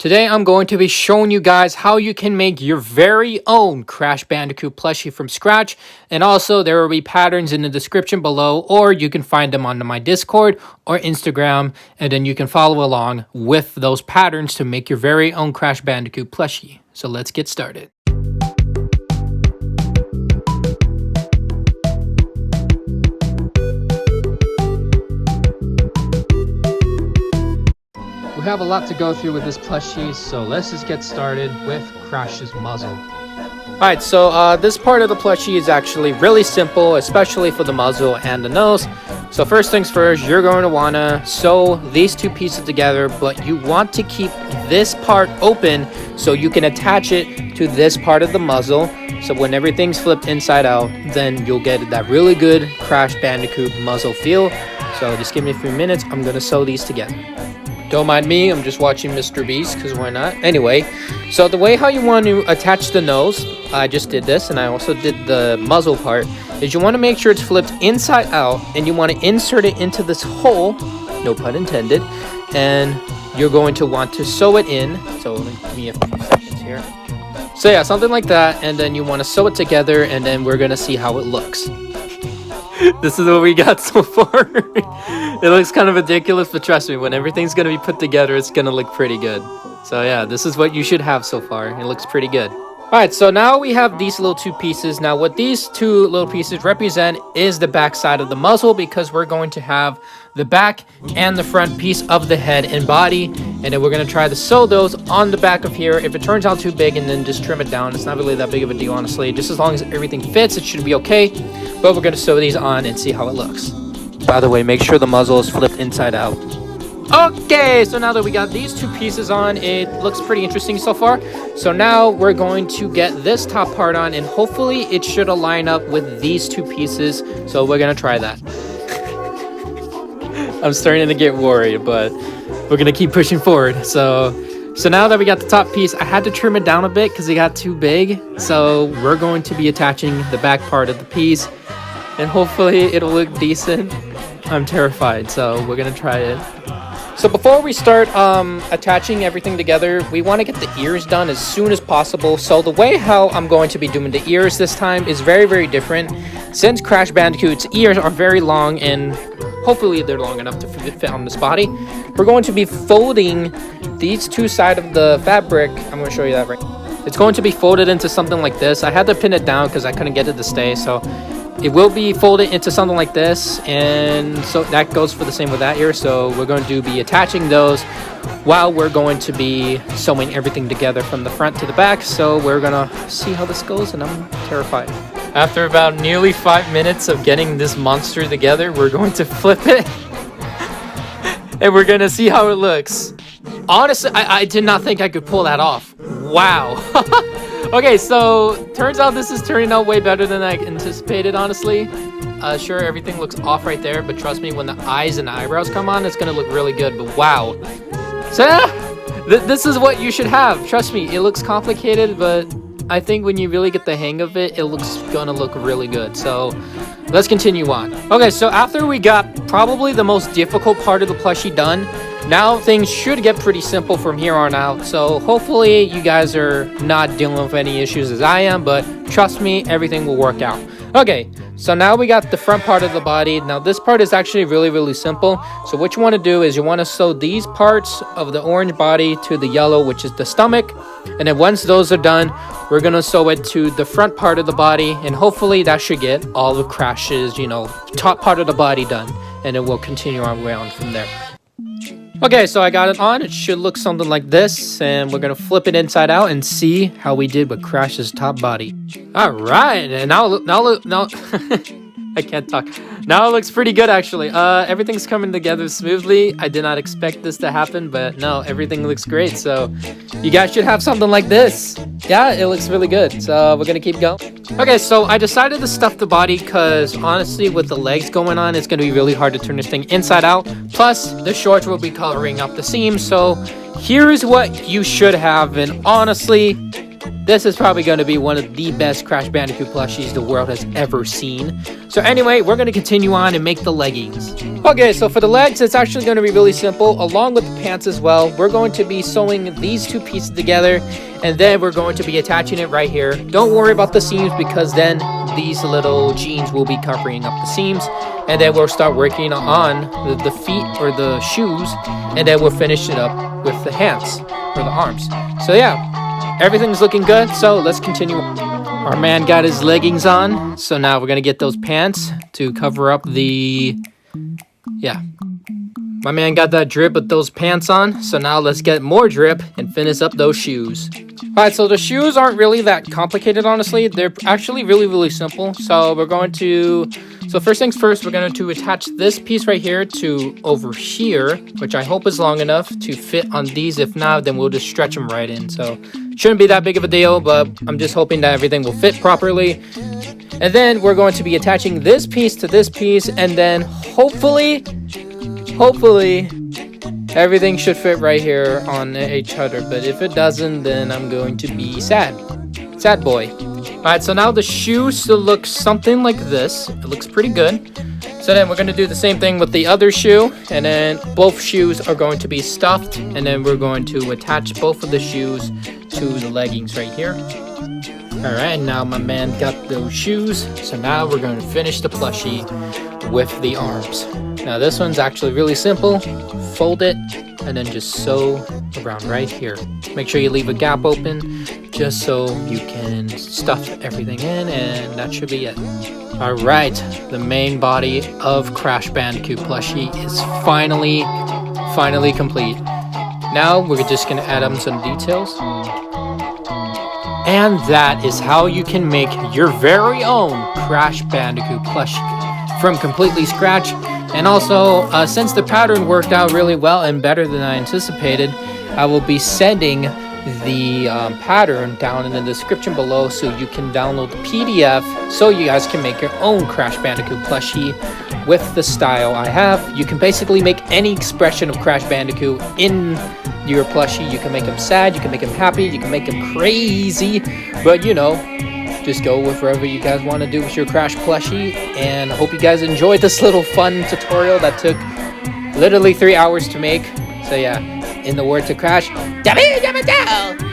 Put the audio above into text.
Today I'm going to be showing you guys how you can make your very own Crash Bandicoot plushie from scratch, and also there will be patterns in the description below, or you can find them on my Discord or Instagram, and then you can follow along with those patterns to make your very own Crash Bandicoot plushie. So let's get started. We have a lot to go through with this plushie, so let's just get started with Crash's muzzle. Alright, so this part of the plushie is actually really simple, especially for the muzzle and the nose. So first things first, you're going to want to sew these two pieces together, but you want to keep this part open so you can attach it to this part of the muzzle. So when everything's flipped inside out, then you'll get that really good Crash Bandicoot muzzle feel. So just give me a few minutes, I'm going to sew these together. Don't mind me, I'm just watching Mr. Beast, because why not? Anyway, so the way how you want to attach the nose, I just did this, and I also did the muzzle part, is you want to make sure it's flipped inside out, and you want to insert it into this hole, no pun intended, and you're going to want to sew it in. So give me a few seconds here. So yeah, something like that, and then you want to sew it together, and then we're going to see how it looks. This is what we got so far. It looks kind of ridiculous, but trust me, when everything's going to be put together, it's going to look pretty good. So yeah, this is what you should have so far. It looks pretty good. Alright, so now we have these little two pieces. Now what these two little pieces represent is the back side of the muzzle, because we're going to have the back and the front piece of the head and body, and then we're going to try to sew those on the back of here. If it turns out too big, and then just trim it down. It's not really that big of a deal, honestly. Just as long as everything fits, it should be okay. But we're going to sew these on and see how it looks. By the way, make sure the muzzle is flipped inside out. Okay, so now that we got these two pieces on, it looks pretty interesting so far. So now we're going to get this top part on, and hopefully it should align up with these two pieces. So we're going to try that. I'm starting to get worried, but we're going to keep pushing forward. So now that we got the top piece, I had to trim it down a bit because it got too big. So we're going to be attaching the back part of the piece, and hopefully it'll look decent. I'm terrified, so we're going to try it. So before we start attaching everything together, we want to get the ears done as soon as possible. So the way how I'm going to be doing the ears this time is very, very different. Since Crash Bandicoot's ears are very long, and hopefully they're long enough to fit on this body, we're going to be folding these two sides of the fabric. I'm going to show you that right. It's going to be folded into something like this. I had to pin it down because I couldn't get it to stay. So it will be folded into something like this, and so that goes for the same with that ear. So we're going to be attaching those while we're going to be sewing everything together from the front to the back. So we're gonna see how this goes, and I'm terrified. After about nearly 5 minutes of getting this monster together, we're going to flip it and we're gonna see how it looks. Honestly, I did not think I could pull that off. Wow. Okay, so turns out this is turning out way better than I anticipated, honestly. Sure, everything looks off right there, but trust me, when the eyes and the eyebrows come on, it's gonna look really good. But wow. So this is what you should have. Trust me, it looks complicated, but I think when you really get the hang of it, it looks gonna look really good. So let's continue on. Okay, so after we got probably the most difficult part of the plushie done, now things should get pretty simple from here on out. So hopefully you guys are not dealing with any issues as I am, but trust me, everything will work out. Okay, so now we got the front part of the body. Now this part is actually really, really simple. So what you want to do is you want to sew these parts of the orange body to the yellow, which is the stomach. And then once those are done, we're going to sew it to the front part of the body. And hopefully that should get all the Crash's, top part of the body done. And then we'll continue our way on from there. Okay, so I got it on. It should look something like this, and we're gonna flip it inside out and see how we did with Crash's top body. All right, and now I can't talk. Now it looks pretty good, actually. Everything's coming together smoothly. I did not expect this to happen, but no, everything looks great. So you guys should have something like this. Yeah, it looks really good. So we're gonna keep going. Okay, so I decided to stuff the body because honestly, with the legs going on, it's gonna be really hard to turn this thing inside out. Plus, the shorts will be covering up the seams. So here's what you should have, and honestly, This is probably going to be one of the best Crash Bandicoot plushies the world has ever seen. So anyway, we're going to continue on and make the leggings. Okay, so for the legs, it's actually going to be really simple. Along with the pants as well, we're going to be sewing these two pieces together, and then we're going to be attaching it right here. Don't worry about the seams, because then these little jeans will be covering up the seams, and then we'll start working on the feet or the shoes, and then we'll finish it up with the hands or the arms. So yeah. Everything's looking good, so let's continue. Our man got his leggings on, so now we're gonna get those pants to cover up the... Yeah. My man got that drip with those pants on, so now let's get more drip and finish up those shoes. Alright, so the shoes aren't really that complicated, honestly. They're actually really simple. So we're going to... So first things first, we're going to attach this piece right here to over here, which I hope is long enough to fit on these. If not, then we'll just stretch them right in. So shouldn't be that big of a deal, but I'm just hoping that everything will fit properly. And then we're going to be attaching this piece to this piece, and then hopefully everything should fit right here on each other. But if it doesn't, then I'm going to be sad boy. Alright, so now the shoe still looks something like this. It looks pretty good. So then we're going to do the same thing with the other shoe, and then both shoes are going to be stuffed, and then we're going to attach both of the shoes to the leggings right here. Alright, now my man got those shoes, so now we're going to finish the plushie with the arms. Now this one's actually really simple. Fold it and then just sew around right here. Make sure you leave a gap open just so you can stuff everything in, and that should be it. Alright, the main body of Crash Bandicoot plushie is finally complete. Now we're just going to add on some details. And that is how you can make your very own Crash Bandicoot plushie from completely scratch. And also, since the pattern worked out really well and better than I anticipated, I will be sending the pattern down in the description below, so you can download the PDF so you guys can make your own Crash Bandicoot plushie with the style I have. You can basically make any expression of Crash Bandicoot in your plushie. You can make him sad, you can make him happy, you can make him crazy, but you know, just go with whatever you guys want to do with your Crash plushie. And I hope you guys enjoyed this little fun tutorial that took literally 3 hours to make. So yeah, in the words of Crash, "Dabby dabba dow!"